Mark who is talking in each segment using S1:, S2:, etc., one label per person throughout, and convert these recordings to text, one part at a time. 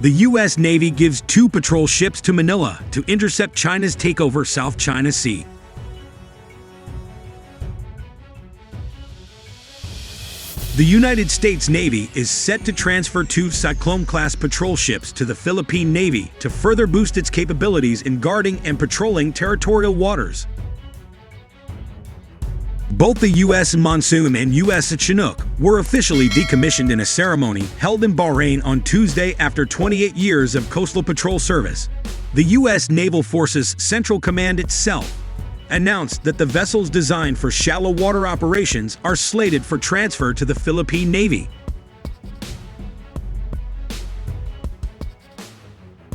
S1: The U.S. Navy gives 2 patrol ships to Manila to intercept China's takeover South China Sea. The United States Navy is set to transfer 2 Cyclone-class patrol ships to the Philippine Navy to further boost its capabilities in guarding and patrolling territorial waters. Both the U.S. Monsoon and U.S. Chinook were officially decommissioned in a ceremony held in Bahrain on Tuesday after 28 years of coastal patrol service. The U.S. Naval Forces Central Command itself announced that the vessels designed for shallow water operations are slated for transfer to the Philippine Navy.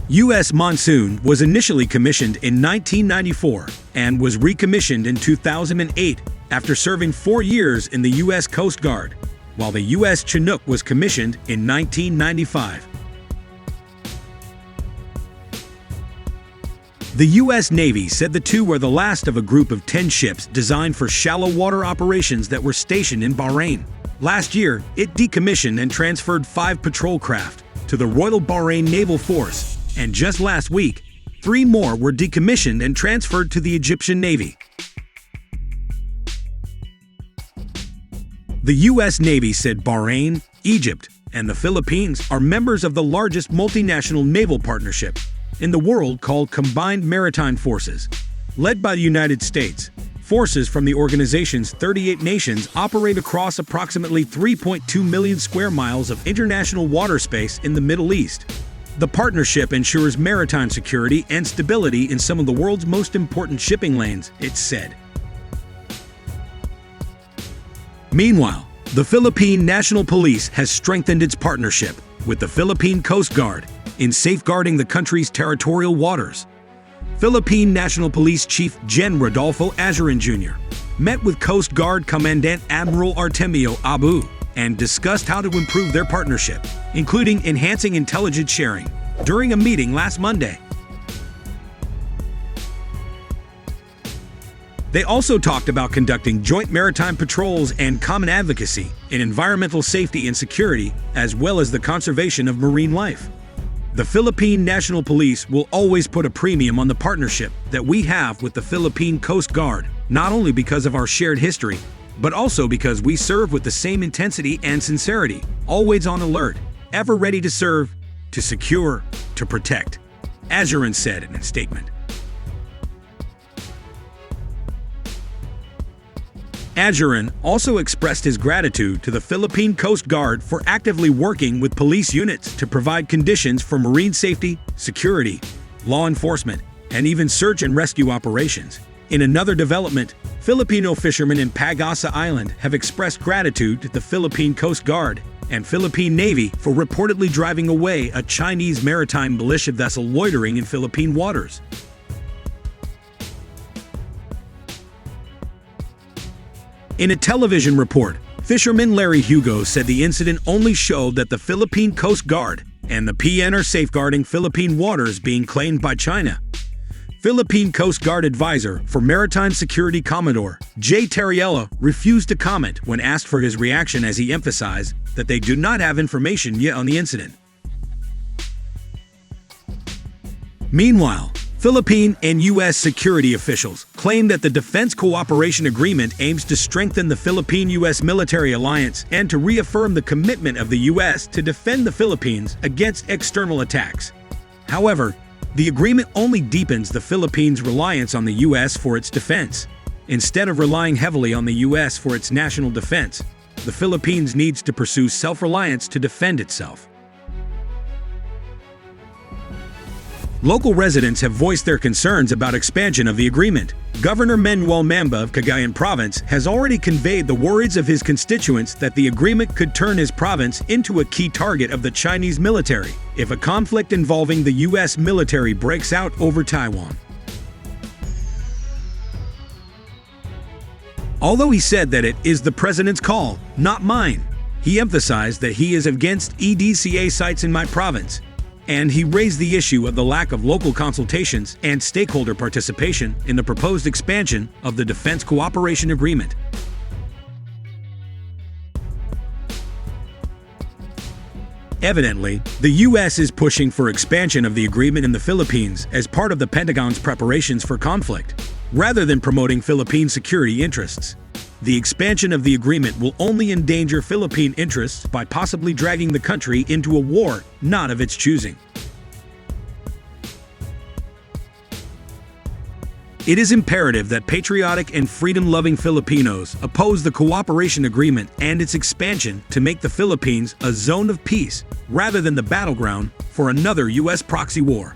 S1: U.S. Monsoon was initially commissioned in 1994 and was recommissioned in 2008 after serving 4 years in the U.S. Coast Guard, while the U.S. Chinook was commissioned in 1995. The U.S. Navy said the 2 were the last of a group of 10 ships designed for shallow water operations that were stationed in Bahrain. Last year, it decommissioned and transferred 5 patrol craft to the Royal Bahrain Naval Force, and just last week, 3 more were decommissioned and transferred to the Egyptian Navy. The U.S. Navy said Bahrain, Egypt, and the Philippines are members of the largest multinational naval partnership in the world called Combined Maritime Forces. Led by the United States, forces from the organization's 38 nations operate across approximately 3.2 million square miles of international water space in the Middle East. The partnership ensures maritime security and stability in some of the world's most important shipping lanes, it said. Meanwhile, the Philippine National Police has strengthened its partnership with the Philippine Coast Guard in safeguarding the country's territorial waters. Philippine National Police Chief Gen. Rodolfo Azurin Jr. met with Coast Guard Commandant Admiral Artemio Abu and discussed how to improve their partnership, including enhancing intelligence sharing, during a meeting last Monday. They also talked about conducting joint maritime patrols and common advocacy in environmental safety and security, as well as the conservation of marine life. The Philippine National Police will always put a premium on the partnership that we have with the Philippine Coast Guard, not only because of our shared history, but also because we serve with the same intensity and sincerity, always on alert, ever ready to serve, to secure, to protect, Azurin said in a statement. Azurin also expressed his gratitude to the Philippine Coast Guard for actively working with police units to provide conditions for marine safety, security, law enforcement, and even search and rescue operations. In another development, Filipino fishermen in Pag-asa Island have expressed gratitude to the Philippine Coast Guard and Philippine Navy for reportedly driving away a Chinese maritime militia vessel loitering in Philippine waters. In a television report, fisherman Larry Hugo said the incident only showed that the Philippine Coast Guard and the PN are safeguarding Philippine waters being claimed by China. Philippine Coast Guard advisor for Maritime Security Commodore J. Terriella refused to comment when asked for his reaction, as he emphasized that they do not have information yet on the incident. Meanwhile, Philippine and U.S. security officials claim that the Defense Cooperation Agreement aims to strengthen the Philippine-U.S. military alliance and to reaffirm the commitment of the U.S. to defend the Philippines against external attacks. However, the agreement only deepens the Philippines' reliance on the U.S. for its defense. Instead of relying heavily on the U.S. for its national defense, the Philippines needs to pursue self-reliance to defend itself. Local residents have voiced their concerns about expansion of the agreement. Governor Manuel Mamba of Cagayan Province has already conveyed the worries of his constituents that the agreement could turn his province into a key target of the Chinese military if a conflict involving the U.S. military breaks out over Taiwan. Although he said that it is the president's call, not mine, he emphasized that he is against EDCA sites in my province, and he raised the issue of the lack of local consultations and stakeholder participation in the proposed expansion of the Defense Cooperation Agreement. Evidently, the U.S. is pushing for expansion of the agreement in the Philippines as part of the Pentagon's preparations for conflict, rather than promoting Philippine security interests. The expansion of the agreement will only endanger Philippine interests by possibly dragging the country into a war not of its choosing. It is imperative that patriotic and freedom-loving Filipinos oppose the cooperation agreement and its expansion to make the Philippines a zone of peace rather than the battleground for another U.S. proxy war.